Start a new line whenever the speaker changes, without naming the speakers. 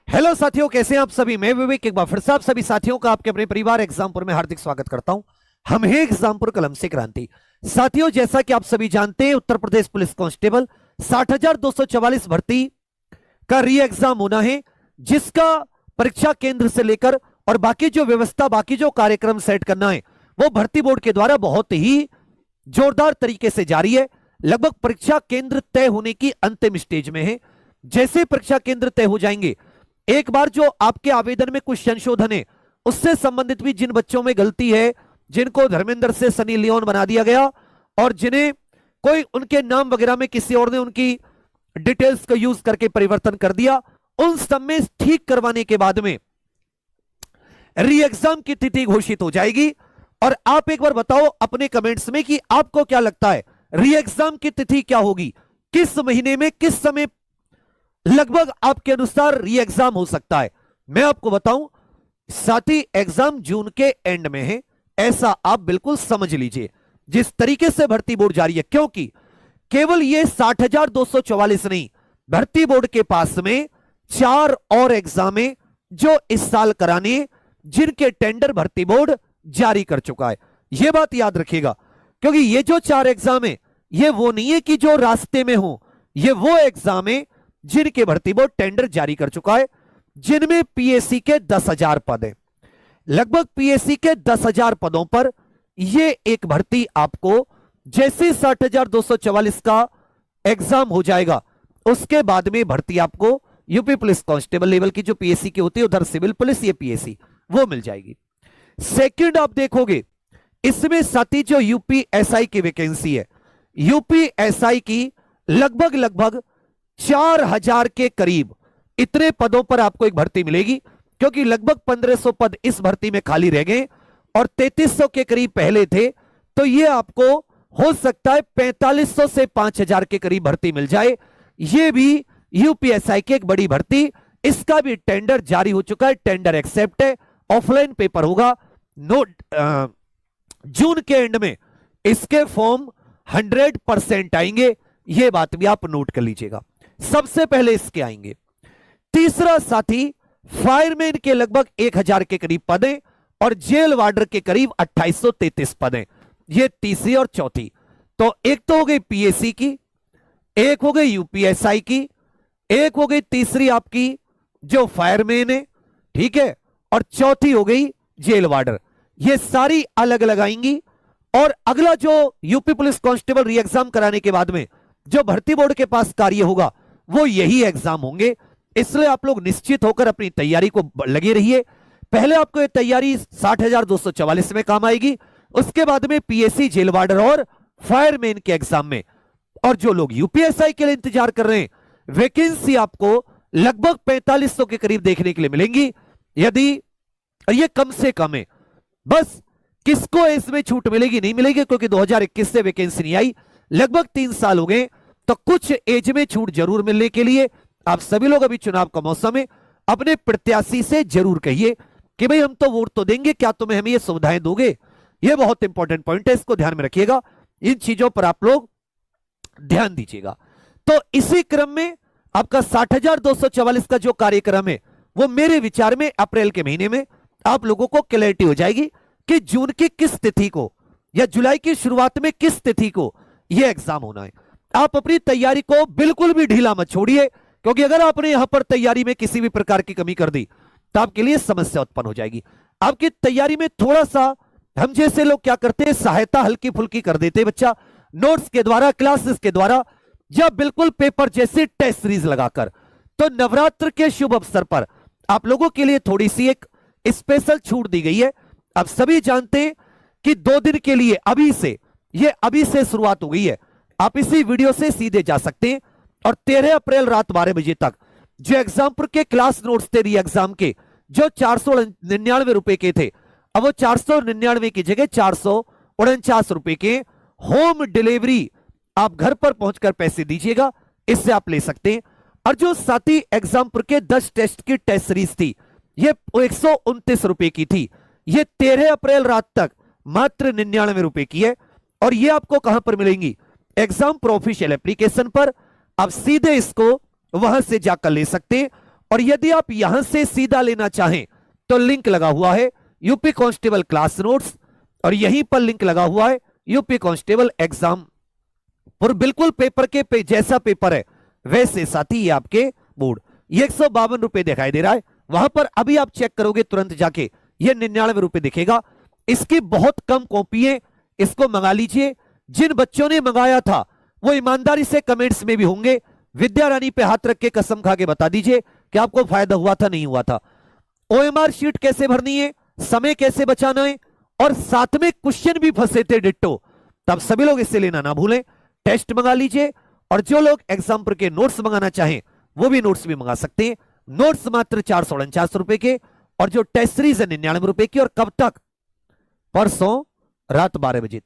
Hello साथियों, कैसे हैं आप सभी। मैं विवेक एक बार फिर से आप सभी साथियों का आपके अपने परिवार एग्जामपुर में हार्दिक स्वागत करता हूं। हम हैं एग्जामपुर कलम से क्रांति। साथियों, जैसा कि आप सभी जानते हैं, उत्तर प्रदेश पुलिस कांस्टेबल 60,244 भर्ती का री एग्जाम होना है, जिसका परीक्षा केंद्र से लेकर और बाकी जो व्यवस्था, बाकी जो कार्यक्रम सेट करना है, वो भर्ती बोर्ड के द्वारा बहुत ही जोरदार तरीके से जारी है। लगभग परीक्षा केंद्र तय होने की अंतिम स्टेज में है। जैसे परीक्षा केंद्र तय हो जाएंगे, एक बार जो आपके आवेदन में कुछ संशोधन है, उससे संबंधित भी जिन बच्चों में गलती है, जिनको धर्मेंद्र से सनी लियोन बना दिया गया और जिन्हें कोई उनके नाम वगैरह में किसी और ने उनकी डिटेल्स को यूज करके परिवर्तन कर दिया, उन सब में ठीक करवाने के बाद में री एग्जाम की तिथि घोषित हो जाएगी। और आप एक बार बताओ अपने कमेंट्स में कि आपको क्या लगता है, री एग्जाम की तिथि क्या होगी, किस महीने में, किस समय लगभग आपके अनुसार री एग्जाम हो सकता है। मैं आपको बताऊं, साथी एग्जाम जून के एंड में है, ऐसा आप बिल्कुल समझ लीजिए जिस तरीके से भर्ती बोर्ड जारी है। क्योंकि केवल ये 60,244 नहीं, भर्ती बोर्ड के पास में 4 और एग्जाम है जो इस साल कराने, जिनके टेंडर भर्ती बोर्ड जारी कर चुका है। यह बात याद रखिएगा, क्योंकि ये जो 4 एग्जाम है, ये वो नहीं है कि जो रास्ते में हो, ये वो एग्जाम है जिनके भर्ती बोर्ड टेंडर जारी कर चुका है, जिनमें पीएससी के 10,000 पद हैं। लगभग पीएससी के 10,000 पदों पर यह एक भर्ती आपको जैसे 60,244 का एग्जाम हो जाएगा, उसके बाद में भर्ती आपको यूपी पुलिस कांस्टेबल लेवल की जो पीएससी की होती है, उधर सिविल पुलिस, ये पीएससी वो मिल जाएगी। सेकंड, आप देखोगे इसमें साथी जो यूपीएसआई की वैकेंसी है, यूपीएसआई की लगभग 4,000 के करीब इतने पदों पर आपको एक भर्ती मिलेगी। क्योंकि लगभग 1,500 पद इस भर्ती में खाली रह गए और 3,300 के करीब पहले थे, तो यह आपको हो सकता है 4,500 से 5,000 के करीब भर्ती मिल जाए। यह भी यूपीएसआई की एक बड़ी भर्ती, इसका भी टेंडर जारी हो चुका है, टेंडर एक्सेप्ट है, ऑफलाइन पेपर होगा। जून के एंड में इसके फॉर्म 100% आएंगे, यह बात भी आप नोट कर लीजिएगा। सबसे पहले इसके आएंगे। तीसरा साथी, फायरमैन के लगभग 1,000 के करीब पद हैं और जेल वार्डर के करीब 2,833 पद हैं। यह तीसरी और चौथी। तो एक तो हो गई पीएससी की, एक हो गई यूपीएसआई की, एक हो गई तीसरी आपकी जो फायरमैन है, ठीक है, और चौथी हो गई जेल वार्डर। ये सारी अलग अलग आएंगी। और अगला जो यूपी पुलिस कांस्टेबल री एग्जाम कराने के बाद में जो भर्ती बोर्ड के पास कार्य होगा, वो यही एग्जाम होंगे। इसलिए आप लोग निश्चित होकर अपनी तैयारी को लगे रहिए। पहले आपको ये तैयारी 60,244 में काम आएगी, उसके बाद में पीएससी, जेल वार्डर और फायरमैन के एग्जाम में। और जो लोग यूपीएसआई के लिए इंतजार कर रहे हैं, वैकेंसी आपको लगभग 4,500 के करीब देखने के लिए मिलेंगी। यदि ये कम से कम है, बस किसको इसमें छूट मिलेगी, नहीं मिलेगी, क्योंकि 2021 से वैकेंसी नहीं आई, लगभग 3 साल हो गए, तो कुछ एज में छूट जरूर मिलने के लिए आप सभी लोग, अभी चुनाव का मौसम है, अपने प्रत्याशी से जरूर कहिए कि भाई हम तो वोट तो देंगे, क्या तुम्हें हमें ये सुविधाएं दोगे। ये बहुत इंपॉर्टेंट पॉइंट है, इसको ध्यान में रखिएगा। इन चीजों पर आप लोग ध्यान दीजिएगा। तो इसी क्रम में आपका 60,244 का जो कार्यक्रम है, वो मेरे विचार में अप्रैल के महीने में आप लोगों को क्लैरिटी हो जाएगी कि जून की किस तिथि को या जुलाई की शुरुआत में किस तिथि को यह एग्जाम होना है। आप अपनी तैयारी को बिल्कुल भी ढीला मत छोड़िए, क्योंकि अगर आपने यहां पर तैयारी में किसी भी प्रकार की कमी कर दी, तो आपके लिए समस्या उत्पन्न हो जाएगी। आपकी तैयारी में थोड़ा सा हम जैसे लोग क्या करते हैं, सहायता हल्की फुल्की कर देते हैं बच्चा, नोट्स के द्वारा, क्लासेस के द्वारा, या बिल्कुल पेपर जैसे टेस्ट सीरीज लगाकर। तो नवरात्र के शुभ अवसर पर आप लोगों के लिए थोड़ी सी एक स्पेशल छूट दी गई है। आप सभी जानते हैं कि 2 दिन के लिए अभी से शुरुआत हो गई है। आप इसी वीडियो से सीधे जा सकते हैं और 13 अप्रैल रात 12 बजे तक जो एग्जामपुर के क्लास नोट्स थे री एग्जाम के, जो 499 रुपए के थे, अब वो 499 की जगह 449 रुपए के होम डिलीवरी आप घर पर पहुंचकर पैसे दीजिएगा, इससे आप ले सकते हैं। और जो साथी एग्जामपुर के 10 टेस्ट की टेस्ट सीरीज थी, ये 129 रुपए की थी, ये 13 अप्रैल रात तक मात्र 99 रुपए की है। और ये आपको कहां पर मिलेंगी, एग्जाम प्रो ऑफिशियल एप्लीकेशन पर। आप सीधे इसको वहां से जाकर ले सकते हैं और यदि आप यहां से सीधा लेना चाहें तो लिंक लगा हुआ है यूपी कांस्टेबल क्लास नोट्स, और यहीं पर लिंक लगा हुआ है यूपी कांस्टेबल एग्जाम। और बिल्कुल पेपर के जैसा पेपर है वैसे साथी ये आपके बोर्ड। ये 152 रुपए दिखाई दे रहा है, वहां पर अभी आप चेक करोगे तुरंत जाके ये 99 रुपए दिखेगा। इसकी बहुत कम कॉपी है, इसको मंगा लीजिए। जिन बच्चों ने मंगाया था वो ईमानदारी से कमेंट्स में भी होंगे, विद्या रानी पे हाथ रख के कसम खा के बता दीजिए कि आपको फायदा हुआ था नहीं हुआ था। ओएमआर शीट कैसे भरनी है, समय कैसे बचाना है, और साथ में क्वेश्चन भी फंसे थे डिट्टो, तब सभी लोग इससे लेना ना भूलें। टेस्ट मंगा लीजिए, और जो लोग एग्जाम पर के नोट्स मंगाना चाहें वो भी नोट्स भी मंगा सकते हैं। नोट्स मात्र 449 रुपए के, और जो टेस्ट सीरीज है 99 रुपए की। और कब तक? परसों रात 12 बजे।